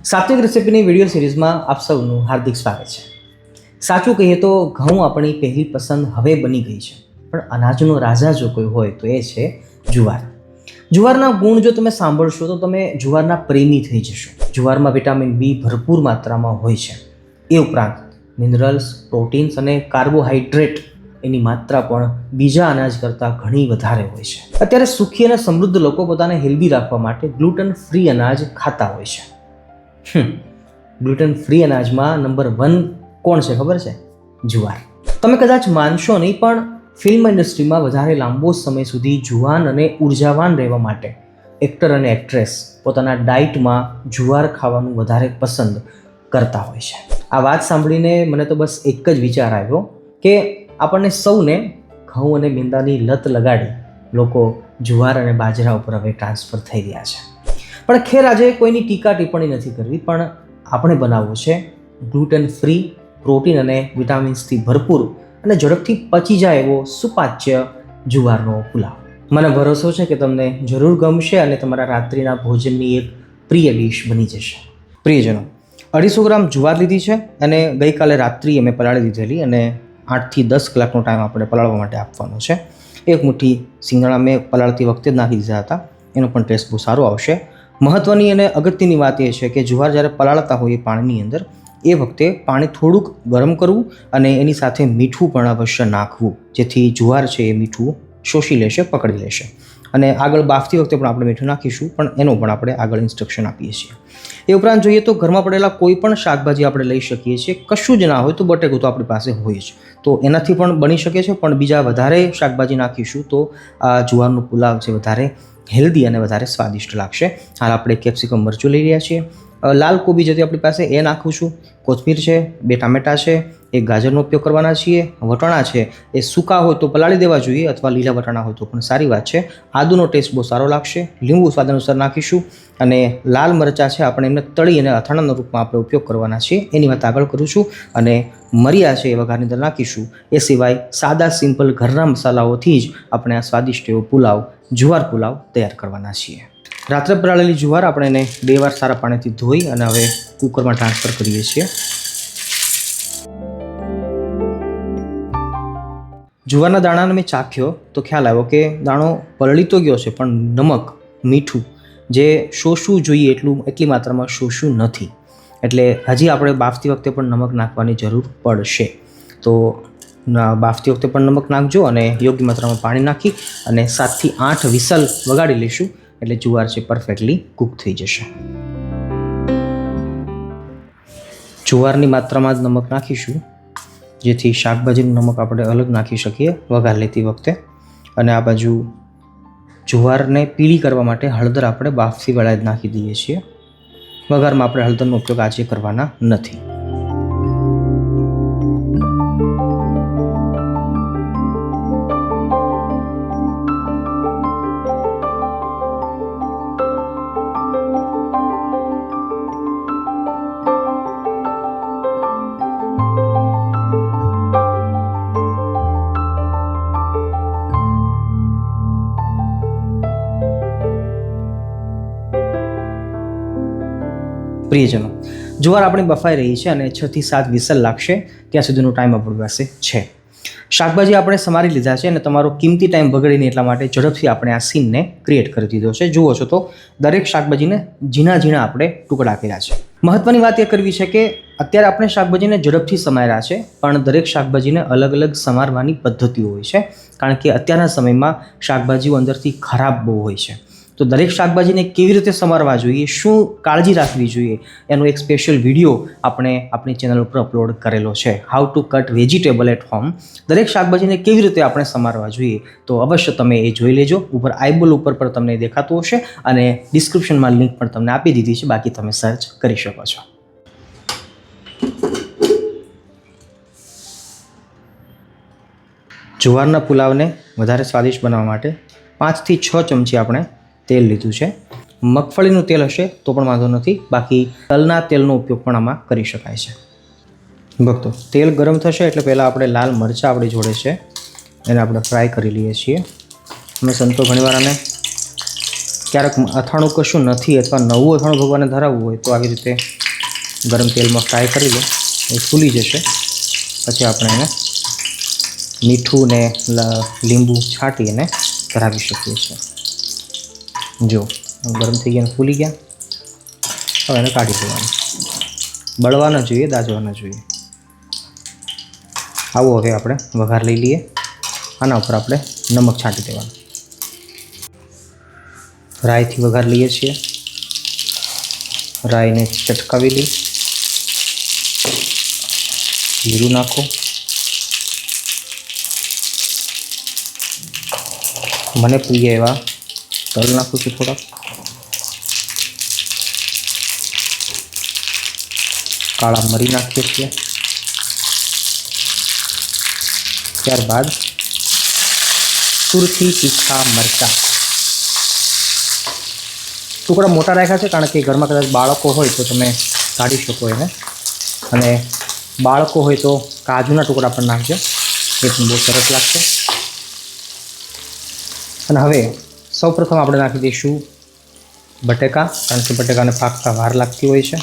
સાત્વિક રેસિપીની video સિરીઝમાં આપ સૌનું હાર્દિક સ્વાગત છે. સાચું કહીએ તો ઘઉં આપણી પહેલી પસંદ હવે બની ગઈ છે, પણ અનાજનો રાજા જો કોઈ હોય તો એ છે જુવાર. જુવારના ગુણ જો તમે સાંભળશો તો તમે જુવારના પ્રેમી થઈ જશો. જુવારમાં વિટામિન બી ભરપૂર માત્રામાં હોય છે. એ ઉપરાંત મિનરલ્સ, પ્રોટીન્સ અને કાર્બોહાઈડ્રેટ એની માત્રા પણ બીજા અનાજ કરતાં ઘણી વધારે હોય છે. અત્યારે સુખી અને સમૃદ્ધ લોકો પોતાને હેલ્ધી રાખવા માટે ગ્લુટન ફ્રી અનાજ ખાતા હોય છે. ગ્લુટન ફ્રી અનાજમાં નંબર 1 કોણ છે ખબર છે? જુવાર. તમે કદાચ માનશો નહીં, પણ ફિલ્મ ઇન્ડસ્ટ્રીમાં વધારે લાંબો સમય સુધી જુવાન અને ઉર્જાવાન રહેવા માટે એક્ટર અને એક્ટ્રેસ પોતાના ડાયટમાં જુવાર ખાવાનું વધારે પસંદ કરતા હોય છે. આ વાત સાંભળીને મને તો બસ એક જ વિચાર આવ્યો કે આપણને સૌને ઘઉં અને મેંદાની લત લગાડી લોકો જુવાર અને બાજરા ઉપર હવે ટ્રાન્સફર થઈ રહ્યા છે. પણ ખેર, આજે કોઈની ટીકા ટિપ્પણી નથી કરવી, પણ આપણે બનાવવું છે ગ્લુટન ફ્રી, પ્રોટીન અને વિટામિન્સથી ભરપૂર અને ઝડપથી પચી જાય એવો સુપાચ્ય જુવારનો પુલાવ. મને ભરોસો છે કે તમને જરૂર ગમશે અને તમારા રાત્રિના ભોજનની એક પ્રિય ડીશ બની જશે. પ્રિયજનો, 250 ગ્રામ જુવાર લીધી છે અને ગઈકાલે રાત્રિએ મેં પલાળી દીધેલી અને 8 થી 10 કલાકનો ટાઈમ આપણે પલાળવા માટે આપવાનો છે. એક મુઠ્ઠી સિંગદાણા મેં પલાળતી વખતે જ નાખી દીધા હતા, એનો પણ ટેસ્ટ બહુ સારો આવશે. મહત્ત્વની અને અગત્યની વાત એ છે કે જુવાર જ્યારે પલાળતા હોઈએ પાણીની અંદર, એ વખતે પાણી થોડુંક ગરમ કરવું અને એની સાથે મીઠું પણ અવશ્ય નાખવું, જેથી જુવાર છે એ મીઠું શોષી લેશે, પકડી લેશે. અને આગળ બાફતી વખતે પણ આપણે મીઠું નાખીશું, પણ એનો પણ આપણે આગળ ઇન્સ્ટ્રક્શન આપીએ છીએ. એ ઉપરાંત જોઈએ તો ઘરમાં પડેલા કોઈ પણ શાકભાજી આપણે લઈ શકીએ છીએ. કશું જ ના હોય તો બટેકું તો આપણી પાસે હોય જ, તો એનાથી પણ બની શકે છે. પણ બીજા વધારે શાકભાજી નાખીશું તો આ જુવારનો પુલાવ છે વધારે હેલ્ધી અને વધારે સ્વાદિષ્ટ લાગશે. હાલ આપણે કેપ્સિકમ મરચું લઈ રહ્યા છીએ. લાલ કોબી જતી આપણી પાસે એ નાખું છું. કોથમીર છે, 2 ટામેટાં છે, 1 ગાજરનો ઉપયોગ કરવાના છીએ. વટાણા છે એ સૂકા હોય તો પલાળી દેવા જોઈએ, અથવા લીલા વટાણા હોય તો પણ સારી વાત છે. આદુનો ટેસ્ટ બહુ સારો લાગશે. લીંબુ સ્વાદ અનુસાર નાખીશું. અને લાલ મરચાં છે આપણે એમને તળી અને અથાણાના રૂપમાં આપણે ઉપયોગ કરવાના છીએ, એની વાત આગળ કરું છું. અને મરિયા છે એ વઘારની અંદર નાખીશું. એ સિવાય સાદા સિમ્પલ ઘરના મસાલાઓથી જ આપણે આ સ્વાદિષ્ટ એવો પુલાવ, જુવાર પુલાવ તૈયાર કરવાના છીએ. રાત્રે પલાળેલી જુવાર આપણે એને 2 વાર સારા પાણીથી ધોઈ અને હવે કુકરમાં ટ્રાન્સફર કરીએ છીએ. જુવારના દાણાને મેં ચાખ્યો તો ખ્યાલ આવ્યો કે દાણો પલળી તો ગયો છે, પણ નમક, મીઠું જે શોષવું જોઈએ એટલી માત્રામાં શોષવું નથી. એટલે હજી આપણે બાફતી વખતે પણ નમક નાખવાની જરૂર પડશે. તો બાફતી વખતે પણ નમક નાખજો અને યોગ્ય માત્રામાં પાણી નાખી અને 7 થી 8 વિસલ વગાડી લઈશું, એટલે જુવાર છે પરફેક્ટલી કૂક થઈ જશે. જુવારની માત્રામાં જ નમક નાખીશું, જેથી શાકભાજીનું નમક આપણે અલગ નાખી શકીએ વઘાર લેતી વખતે. અને આ બાજુ જુવારને પીળી કરવા માટે હળદર આપણે બાફથી વેળા જ નાખી દઈએ છીએ. વઘારમાં આપણે હળદરનો ઉપયોગ આજે કરવાના નથી. પ્રિયજનો, જુવાર આપણી બફાઈ રહી છે અને 6 થી 7 વિસલ લાગશે ત્યાં સુધીનો ટાઈમ આપણી પાસે છે. શાકભાજી આપણે સમારી લીધા છે અને તમારો કિંમતી ટાઈમ બગડીને એટલા માટે ઝડપથી આપણે આ સીનને ક્રિએટ કરી દીધો છે. જુઓ છો તો દરેક શાકભાજીને ઝીણા ઝીણા આપણે ટુકડા કર્યા છે. મહત્વની વાત એ કરવી છે કે અત્યારે આપણે શાકભાજીને ઝડપથી સમાર્યા છે, પણ દરેક શાકભાજીને અલગ અલગ સમારવાની પદ્ધતિઓ હોય છે, કારણ કે અત્યારના સમયમાં શાકભાજીઓ અંદરથી ખરાબ બહુ હોય છે. તો દરેક શાકભાજીને કેવી રીતે સમારવા જોઈએ, શું કાળજી રાખવી જોઈએ, એનો એક સ્પેશિયલ વિડીયો આપણે આપણી ચેનલ ઉપર અપલોડ કરેલો છે, how to cut vegetable at home. દરેક શાકભાજીને કેવી રીતે આપણે સમારવા જોઈએ તો અવશ્ય તમે એ જોઈ લેજો. ઉપર આઈબોલ ઉપર પણ તમને દેખાતું હશે અને ડિસ્ક્રિપ્શનમાં લિંક પણ તમને આપી દીધી છે, બાકી તમે સર્ચ કરી શકો છો. જુવારના પુલાવને વધારે સ્વાદિષ્ટ બનાવવા માટે 5 થી 6 ચમચી આપણે તેલ લીધું છે. મગફળીનું તેલ હશે તો પણ વાંધો નથી, બાકી તલના તેલનો ઉપયોગ પણ આમાં કરી શકાય છે. ભક્તો, તેલ ગરમ થશે એટલે પહેલાં આપણે લાલ મરચાં આપણી જોડે છે એને આપણે ફ્રાય કરી લઈએ છીએ. અમે સંતો ઘણીવાર આને ક્યારેક અથાણું કશું નથી અથવા નવું અથાણું ભગવાનને ધરાવવું હોય તો આવી રીતે ગરમ તેલમાં ફ્રાય કરી લો, એ ફૂલી જશે. પછી આપણે એને મીઠું ને લીંબુ છાંટી અને ધરાવી શકીએ છીએ. જો ગરમ થઈ ગયા, ફૂલી ગયા. હવે એને કાઢી દેવાનું. બળવા ન જોઈએ, દાજવા ન જોઈએ. આવો હવે આપણે વઘાર લઈ લઈએ. આના ઉપર આપણે નમક છાંટી દેવાનું. રાઈથી વઘાર લઈએ છીએ. રાઈને ચટકાવી લઈ. જીરું નાખો. મને પ્રિય એવા તલ નાખું છું થોડાક. કાળા મરી નાખીએ છીએ. ત્યારબાદ સુરતી તીખા મરચાં. ટુકડા મોટા રાખ્યા છે કારણ કે ઘરમાં કદાચ બાળકો હોય તો તમે કાઢી શકો એને, અને બાળકો હોય તો કાજુના ટુકડા પણ નાખજો, એ પણ બહુ સરસ લાગશે. અને હવે સૌપ્રથમ આપણે નાખી દઈશું બટેકા, કારણ કે બટેકાને પાકતા વાર લાગતી હોય છે.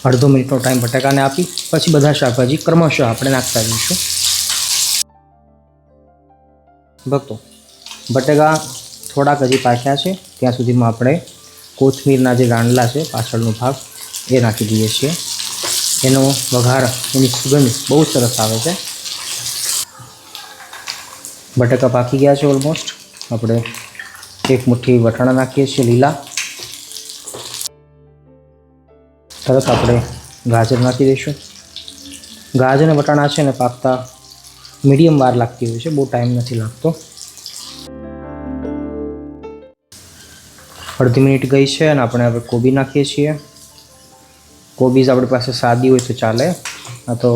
અડધો મિનિટનો ટાઈમ બટેકાને આપી પછી બધા શાકભાજી ક્રમશઃ આપણે નાખતા જઈશું. ભક્તો, બટેકા થોડાક હજી પાક્યા છે ત્યાં સુધીમાં આપણે કોથમીરના જે દાંડલા છે પાછળનો ભાગ એ નાખી દઈએ છીએ. એનો વઘાર, એની સુગંધ બહુ સરસ આવે છે. બટેકા પાકી ગયા છે ઓલમોસ્ટ. આપણે એક મુઠ્ઠી વટાણા નાખીએ છીએ લીલા. તરત આપણે ગાજર નાખી દઈશું. ગાજર અને વટાણા છે ને પાકતા મીડિયમ વાર લાગતી હોય છે, બહુ ટાઈમ નથી લાગતો. અડધી મિનિટ ગઈ છે અને આપણે હવે કોબી નાખીએ છીએ. કોબીઝ આપણી પાસે સાદી હોય તો ચાલે, આ તો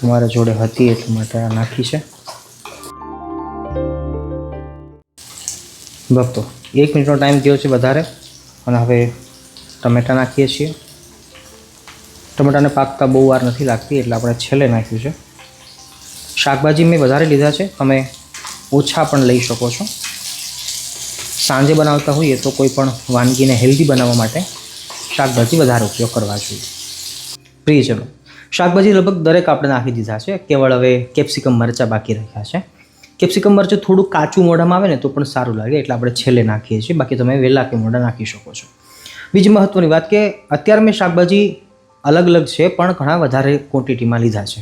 અમારા જોડે હતી એટલા માટે આ નાખી છે. ભક્તો, 1 મિનિટનો ટાઈમ થયો છે વધારે. અને હવે ટમેટાં નાખીએ છીએ. ટમેટાને પાકતા બહુ વાર નથી લાગતી એટલે આપણે છેલ્લે નાખ્યું છે. શાકભાજી મેં વધારે લીધા છે, તમે ઓછા પણ લઈ શકો છો. સાંજે બનાવતા હોઈએ તો કોઈ પણ વાનગીને હેલ્ધી બનાવવા માટે શાકભાજી વધારે ઉપયોગ કરવા જોઈએ. પ્રિયજનો, શાકભાજી લગભગ દરેક આપણે નાખી દીધા છે. કેવળ હવે કેપ્સિકમ મરચાં બાકી રાખ્યા છે. કેપ્સિકમ મરચું થોડું કાચું મોઢામાં આવે ને તો પણ સારું લાગે, એટલે આપણે છેલ્લે નાખીએ છીએ. બાકી તમે વહેલા કે મોઢા નાખી શકો છો. બીજી મહત્ત્વની વાત કે અત્યારે મેં શાકભાજી અલગ અલગ છે પણ ઘણા વધારે ક્વોન્ટિટીમાં લીધા છે.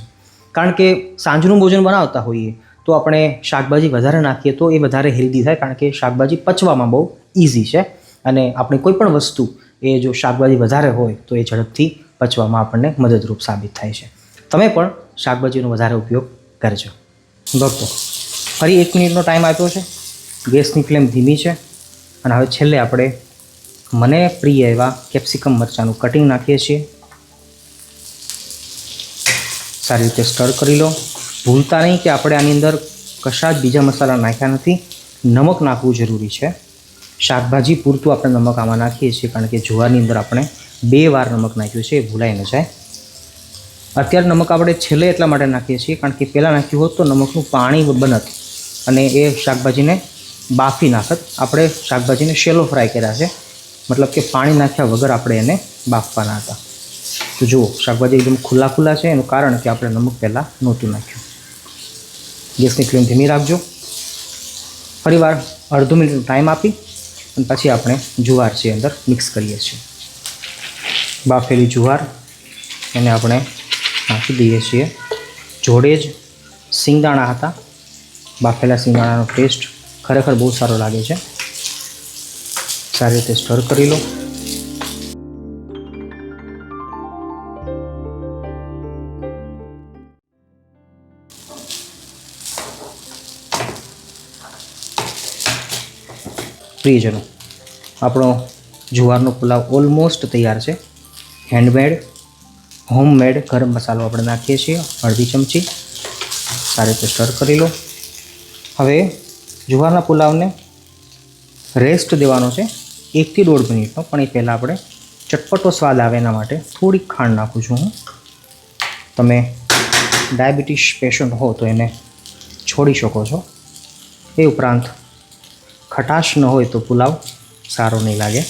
કારણ કે સાંજનું ભોજન બનાવતા હોઈએ તો આપણે શાકભાજી વધારે નાખીએ તો એ વધારે હેલ્ધી થાય, કારણ કે શાકભાજી પચવામાં બહુ ઇઝી છે. અને આપણે કોઈ પણ વસ્તુ એ જો શાકભાજી વધારે હોય તો એ ઝડપથી પચવામાં આપણને મદદરૂપ સાબિત થાય છે. તમે પણ શાકભાજીનો વધારે ઉપયોગ કરજો. ભક્તો, ફરી 1 મિનિટનો ટાઈમ આપ્યો છે. ગેસની ફ્લેમ ધીમી છે. અને હવે છેલ્લે આપણે મને પ્રિય એવા કેપ્સિકમ મરચાંનું કટિંગ નાખીએ છીએ. સારી રીતે સ્ટર કરી લો. ભૂલતા નહીં કે આપણે આની અંદર કશા જ બીજા મસાલા નાખ્યા નથી. નમક નાખવું જરૂરી છે. શાકભાજી પૂરતું આપણે નમક આમાં નાખીએ છીએ, કારણ કે જુવારની અંદર આપણે 2 વાર નમક નાખ્યું છે, એ ભૂલાઈ ન જાય. અત્યારે નમક આપણે છેલ્લે એટલા માટે નાખીએ છીએ કારણ કે પહેલાં નાખ્યું હોત તો નમકનું પાણી બનત અને એ શાકભાજીને બાફી નાખત. આપણે શાકભાજીને શેલો ફ્રાય કર્યા છે, મતલબ કે પાણી નાખ્યા વગર આપણે એને બાફવાના હતા. તો જુઓ, શાકભાજી એકદમ ખુલ્લા છે. એનું કારણ કે આપણે નમક પહેલાં નહોતું નાખ્યું. ગેસની ફ્લેમ ધીમી રાખજો. ફરીવાર અડધો મિનિટનો ટાઈમ આપી અને પછી આપણે જુવાર છે અંદર મિક્સ કરીએ છીએ. બાફેલી જુવાર એને આપણે નાખી દઈએ છીએ. જોડે જ સિંગદાણા હતા. બાફેલા સિંગદાણાનો ટેસ્ટ ખરેખર બહુ સારો લાગે છે. સારી રીતે સ્ટર કરી લો. પ્રિયજનો, આપણો જુવારનો પુલાવ ઓલમોસ્ટ તૈયાર છે. હેન્ડમેડ હોમમેડ ગરમ મસાલો આપણે નાખીએ છીએ, અડધી ચમચી. સારી રીતે સ્ટર કરી લો. હવે જુવારના પુલાવને રેસ્ટ દેવાનો છે 1 થી 1.5 મિનિટનો, પણ એ પહેલાં આપણે ચટપટો સ્વાદ આવે એના માટે થોડીક ખાંડ નાખું છું હું. તમે ડાયાબિટીસ પેશન્ટ હો તો એને છોડી શકો છો. એ ઉપરાંત ખટાશ ન હોય તો પુલાવ સારો નહીં લાગે.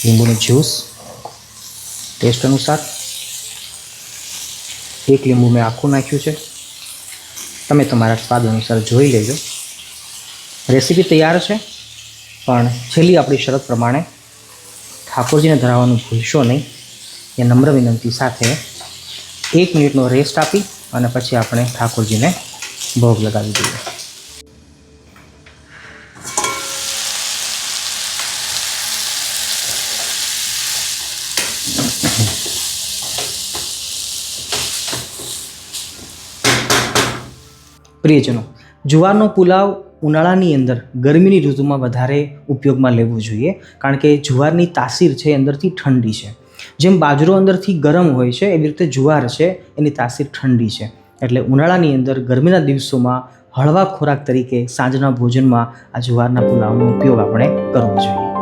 લીંબુનું જ્યુસ ટેસ્ટ અનુસાર. 1 લીંબુ મેં આખું નાખ્યું છે. તમે તમારા સ્વાદ અનુસાર જોઈ લેજો. રેસીપી તૈયાર છે, પણ છેલ્લી આપણી શરત પ્રમાણે ઠાકોરજીને ધરાવવાનું ભૂલશો નહીં. એ નમ્ર વિનંતી સાથે 1 મિનિટનો રેસ્ટ આપી અને પછી આપણે ઠાકોરજીને ભોગ લગાવી દઈએ. પ્રિયજનો, જુવારનો પુલાવ ઉનાળાની અંદર ગરમીની ઋતુમાં વધારે ઉપયોગમાં લેવું જોઈએ, કારણ કે જુવારની તાસીર છે એ અંદરથી ઠંડી છે. જેમ બાજરો અંદરથી ગરમ હોય છે એવી રીતે જુવાર છે એની તાસીર ઠંડી છે. એટલે ઉનાળાની અંદર ગરમીના દિવસોમાં હળવા ખોરાક તરીકે સાંજના ભોજનમાં આ જુવારના પુલાવનો ઉપયોગ આપણે કરવો જોઈએ.